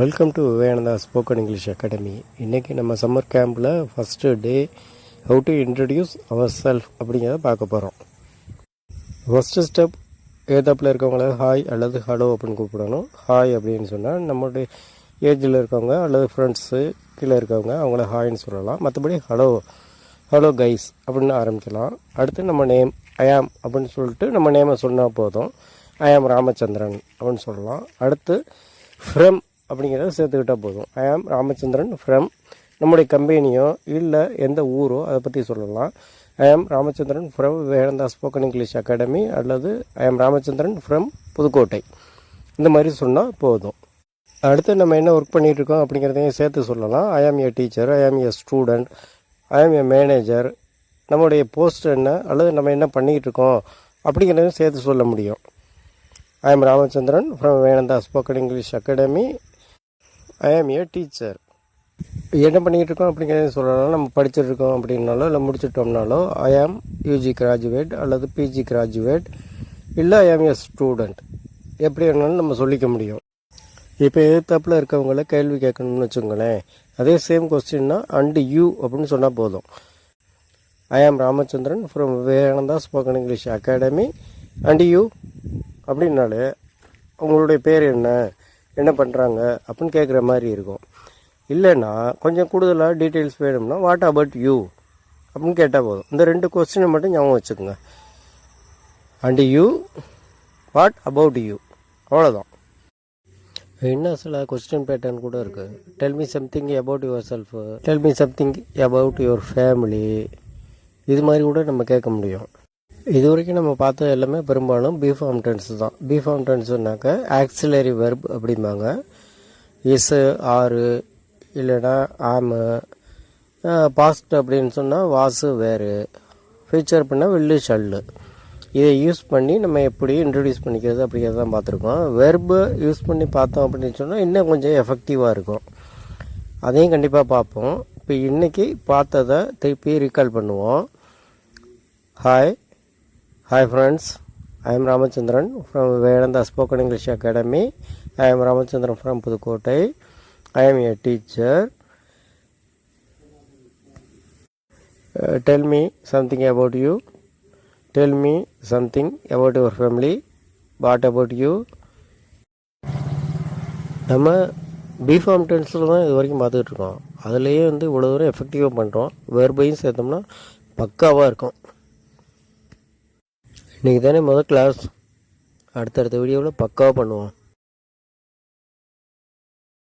Welcome to Vivekananda spoken English academy. இன்றைக்கி நம்ம summer கேம்பில் first day how to introduce our self அப்படிங்கிறத பார்க்க போகிறோம். ஃபஸ்ட்டு ஸ்டெப், ஏதாப்பில் இருக்கவங்கள ஹாய் அல்லது ஹலோ அப்படின்னு கூப்பிடணும். ஹாய் அப்படின்னு சொன்னால் நம்மளுடைய ஏஜில் இருக்கவங்க அல்லது ஃப்ரெண்ட்ஸு கீழே இருக்கவங்க அவங்கள ஹாய்ன்னு சொல்லலாம். மற்றபடி ஹலோ கைஸ் அப்படின்னு ஆரம்பிக்கலாம். அடுத்து நம்ம நேம் ஐ ஆம் அப்படின்னு சொல்லிட்டு நம்ம நேமை சொன்னால் போதும். ஐ ஆம் ராமச்சந்திரன் அப்படின்னு சொல்லலாம். அடுத்து ஃப்ரம் அப்படிங்கிறத சேர்த்துக்கிட்டால் போதும். ஐ ஆம் ராமச்சந்திரன் ஃப்ரம் நம்முடைய கம்பெனியோ இல்லை எந்த ஊரோ அதை பற்றி சொல்லலாம். ஐ am Ramachandran from Vivekananda spoken English academy அல்லது ஐ ஆம் ராமச்சந்திரன் ஃப்ரம் புதுக்கோட்டை, இந்த மாதிரி சொன்னால் போதும். அடுத்து நம்ம என்ன ஒர்க் பண்ணிகிட்ருக்கோம் அப்படிங்கிறதையும் சேர்த்து சொல்லலாம். ஐ am a teacher, I am A student, I am A manager, நம்முடைய போஸ்ட் என்ன அல்லது நம்ம என்ன பண்ணிக்கிட்டு இருக்கோம் அப்படிங்கிறதையும் சேர்த்து சொல்ல முடியும். I am Ramachandran from Vivekananda spoken English academy, I am a teacher. என்ன பண்ணிக்கிட்டு இருக்கோம் அப்படிங்கிறத சொல்லலாம். நம்ம படிச்சுட்ருக்கோம் அப்படின்னாலோ இல்லை முடிச்சுட்டோம்னாலோ ஐ ஆம் யூஜி கிராஜுவேட் அல்லது பிஜி கிராஜுவேட் இல்லை ஐ ஆம் ஏ ஸ்டூடெண்ட், எப்படி வேணாலும் நம்ம சொல்லிக்க முடியும். இப்போ எதிர்த்தாப்பில் இருக்கவங்கள கேள்வி கேட்கணும்னு வச்சுக்கோங்களேன். அதே சேம் கொஸ்டின்னா அண்டு யூ அப்படின்னு சொன்னால் போதும். ஐ am Ramachandran from Vivekananda spoken English academy and you அப்படின்னாலே உங்களுடைய பேர் என்ன பண்ணுறாங்க அப்படின்னு கேட்குற மாதிரி இருக்கும். இல்லைன்னா கொஞ்சம் கூடுதலாக டீட்டெயில்ஸ் வேணும்னா வாட் அபவுட் யூ அப்படின்னு கேட்டால் போதும். இந்த ரெண்டு கொஸ்டினை மட்டும் ஞாபகம் வச்சுக்கோங்க. And you, what about you, அவ்வளோதான். இன்னும் சில கொஸ்டின் பேட்டர்ன் கூட இருக்குது. Tell me something about your self, tell me something about your family, இது மாதிரி கூட நம்ம கேட்க முடியும். இது வரைக்கும் நம்ம பார்த்தது எல்லாமே பெரும்பாலும் பி ஃபார்ம் டென்ஸ் தான். பி ஃபார்ம் டென்ஸுனாக்க ஆக்சிலரி வெர்ப் அப்படிம்பாங்க. இஸ், ஆறு, இல்லைனா ஆமு. பாஸ்ட் அப்படின்னு சொன்னால் வாசு, வேறு. ஃபியூச்சர் பண்ணால் வில்லு, ஷல்லு. இதை யூஸ் பண்ணி நம்ம எப்படி இன்ட்ரடியூஸ் பண்ணிக்கிறது அப்படிங்கிறது தான் பார்த்துருக்கோம். வெர்பு யூஸ் பண்ணி பார்த்தோம் அப்படின்னு சொன்னால் இன்னும் கொஞ்சம் எஃபெக்டிவாக இருக்கும். அதையும் கண்டிப்பாக பார்ப்போம். இப்போ இன்றைக்கி பார்த்ததை திருப்பி ரீகால் பண்ணுவோம். Hi friends, I am Ramachandran from Vivekananda Spoken English Academy. I am Ramachandran from Pudukkottai. I am a teacher. Tell me something about you. Tell me something about your family. What about you? நம்ம B Pharm டென்ஸில் தான் இது வரைக்கும் பார்த்துக்கிட்டு இருக்கோம். அதுலேயே இவ்வளோ தூரம் எஃபெக்டிவாக பண்ணுறோம். வெர்பையும் சேர்த்தோம்னா பக்காவாக இருக்கும். இன்றைக்கி தானே முதல் கிளாஸ். அடுத்தடுத்த வீடியோவில் பக்காவாக பண்ணுவோம்.